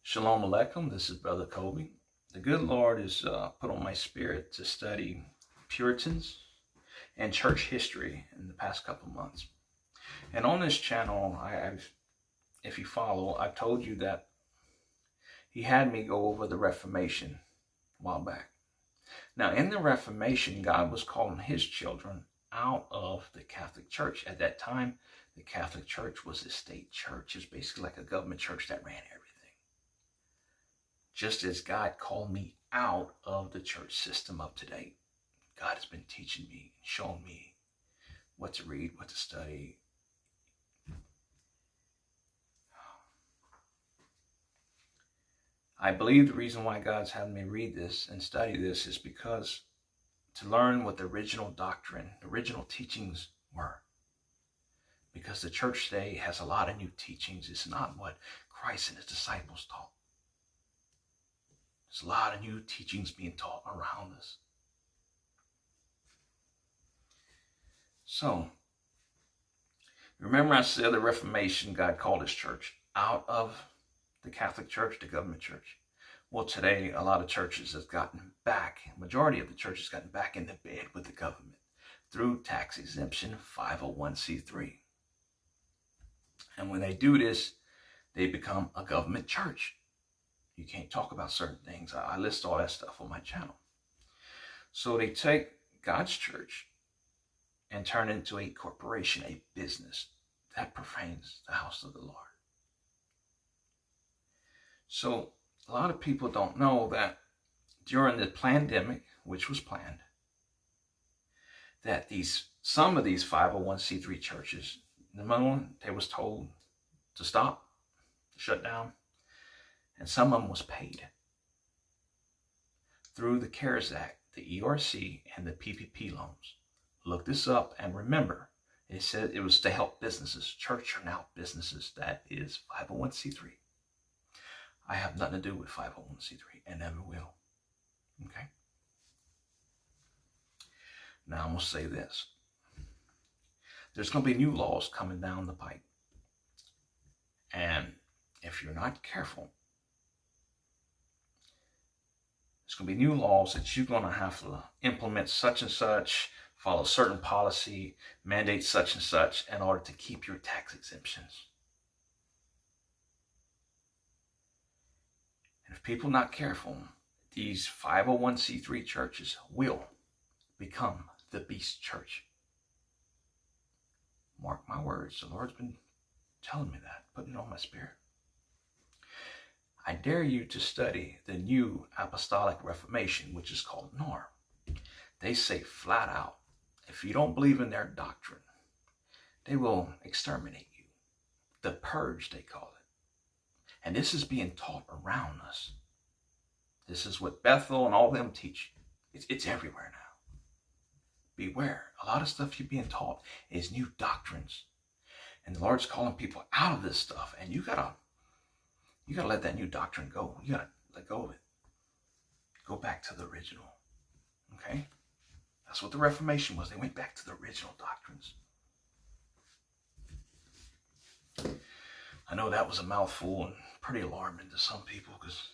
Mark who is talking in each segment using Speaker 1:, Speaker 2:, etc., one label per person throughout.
Speaker 1: Shalom Aleichem, this is Brother Kobe. The good Lord has put on my spirit to study Puritans and church history in the past couple months. And on this channel, if you follow, I've told you that he had me go over the Reformation a while back. Now, in the Reformation, God was calling his children out of the Catholic Church. At that time, the Catholic Church was a state church. It's basically like a government church that ran everything. Just as God called me out of the church system of today, God has been teaching me, showing me what to read, what to study. I believe the reason why God's having me read this and study this is because to learn what the original doctrine, the original teachings were. Because the church today has a lot of new teachings. It's not what Christ and his disciples taught. There's a lot of new teachings being taught around us. So, remember I said the Reformation, God called his church out of the Catholic Church, the government church. Well, today, a lot of churches have gotten back, majority of the churches have gotten back into bed with the government through tax exemption 501c3. And when they do this, they become a government church. You can't talk about certain things. I list all that stuff on my channel. So they take God's church and turn it into a corporation, a business that profanes the house of the Lord. So a lot of people don't know that during the pandemic, which was planned, that some of these 501c3 churches, number one, they was told to stop, to shut down. And some of them was paid through the CARES Act, the ERC, and the PPP loans. Look this up and remember, it said it was to help businesses. Church are now businesses. That is 501c3. I have nothing to do with 501c3 and never will. Okay? Now I'm going to say this. There's going to be new laws coming down the pipe. And if you're not careful, there's going to be new laws that you're going to have to implement such and such, follow certain policy, mandate such and such in order to keep your tax exemptions. And if people are not careful, these 501c3 churches will become the beast church. Mark my words. The Lord's been telling me that, putting it on my spirit. I dare you to study the New Apostolic Reformation, which is called NOR. They say flat out, if you don't believe in their doctrine, they will exterminate you. The purge, they call it. And this is being taught around us. This is what Bethel and all of them teach. It's everywhere now. Beware. A lot of stuff you're being taught is new doctrines. And the Lord's calling people out of this stuff. And you gotta let that new doctrine go. You gotta let go of it. Go back to the original. Okay? That's what the Reformation was. They went back to the original doctrines. I know that was a mouthful and pretty alarming to some people because...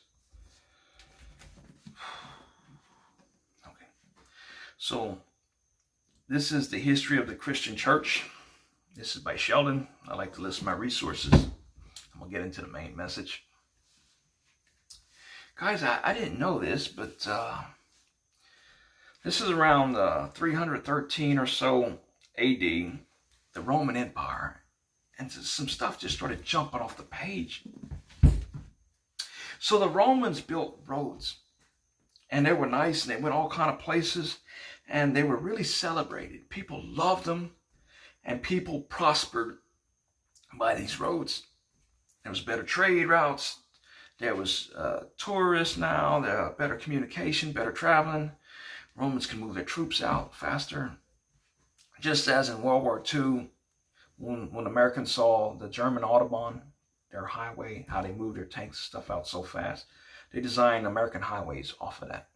Speaker 1: Okay. So, this is the history of the Christian church. This is by Sheldon. I like to list my resources. I'm going to get into the main message. Guys, I didn't know this, but this is around 313 or so AD, the Roman Empire, and some stuff just started jumping off the page. So the Romans built roads, and they were nice, and they went all kind of places, and they were really celebrated. People loved them, and people prospered by these roads. There was better trade routes. There was tourists now. There are better communication, better traveling. Romans can move their troops out faster. Just as in World War II, when Americans saw the German Autobahn, their highway, how they moved their tanks and stuff out so fast, they designed American highways off of that.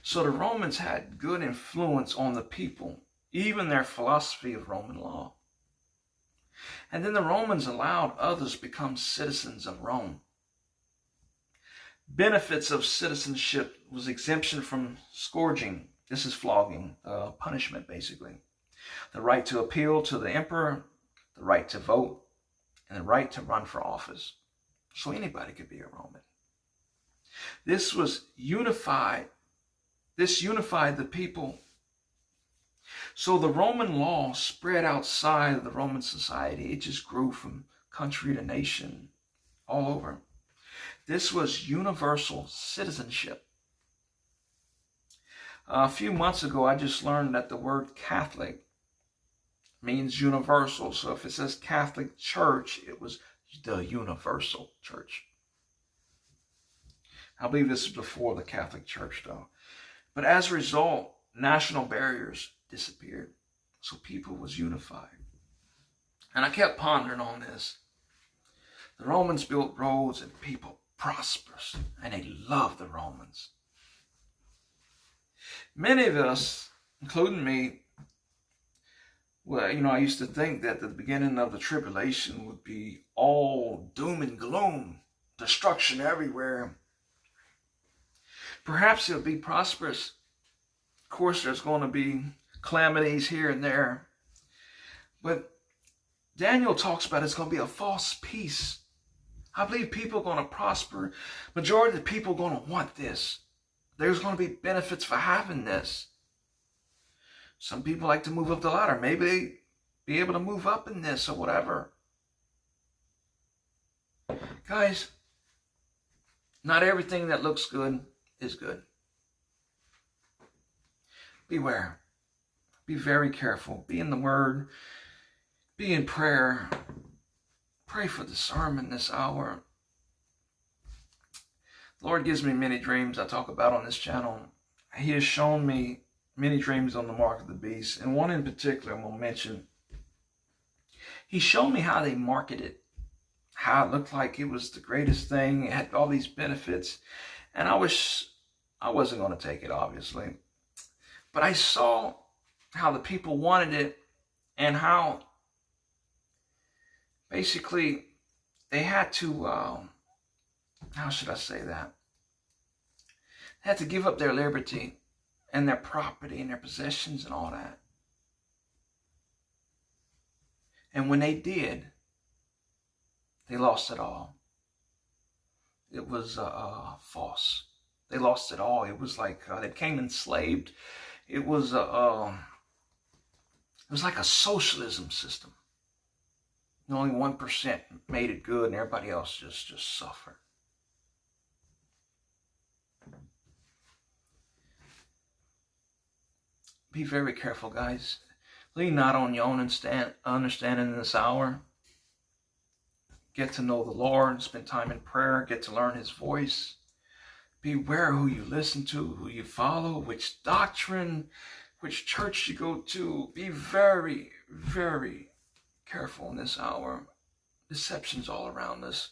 Speaker 1: So the Romans had good influence on the people, even their philosophy of Roman law. And then the Romans allowed others to become citizens of Rome. Benefits of citizenship was exemption from scourging. This is flogging, punishment basically. The right to appeal to the emperor, the right to vote, and the right to run for office. So anybody could be a Roman. This was unified. This unified the people. So the Roman law spread outside of the Roman society. It just grew from country to nation, all over. This was universal citizenship. A few months ago, I just learned that the word Catholic means universal. So if it says Catholic Church, it was the universal church. I believe this is before the Catholic Church, though. But as a result, national barriers disappeared. So people was unified. And I kept pondering on this. The Romans built roads and people prosperous, and they loved the Romans. Many of us, including me, well, I used to think that the beginning of the tribulation would be all doom and gloom, destruction everywhere. Perhaps it'll be prosperous. Of course, there's going to be calamities here and there. But Daniel talks about it's going to be a false peace. I believe people are going to prosper. Majority of the people are going to want this. There's going to be benefits for having this. Some people like to move up the ladder. Maybe they be able to move up in this or whatever. Guys, not everything that looks good is good. Beware. Be very careful. Be in the Word. Be in prayer. Pray for discernment this hour. The Lord gives me many dreams I talk about on this channel. He has shown me many dreams on the mark of the beast. And one in particular I'm going to mention. He showed me how they marketed. How it looked like it was the greatest thing. It had all these benefits. And I wasn't going to take it, obviously. But I saw how the people wanted it and how basically they had to, how should I say that? They had to give up their liberty and their property and their possessions and all that. And when they did, they lost it all. It was false. They lost it all. It was like they became enslaved. It was like a socialism system. Only 1% made it good, and everybody else just suffered. Be very careful, guys. Lean not on your own understanding in this hour. Get to know the Lord. Spend time in prayer. Get to learn His voice. Beware who you listen to, who you follow, which doctrine, which church you go to. Be very, very careful in this hour. Deception's all around us.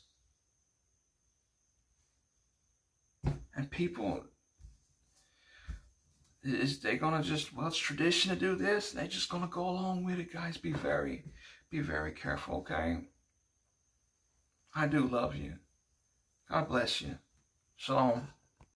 Speaker 1: And people, they're going to just, well, it's tradition to do this. And they're just going to go along with it, guys. Be very careful, okay? I do love you. God bless you. Shalom.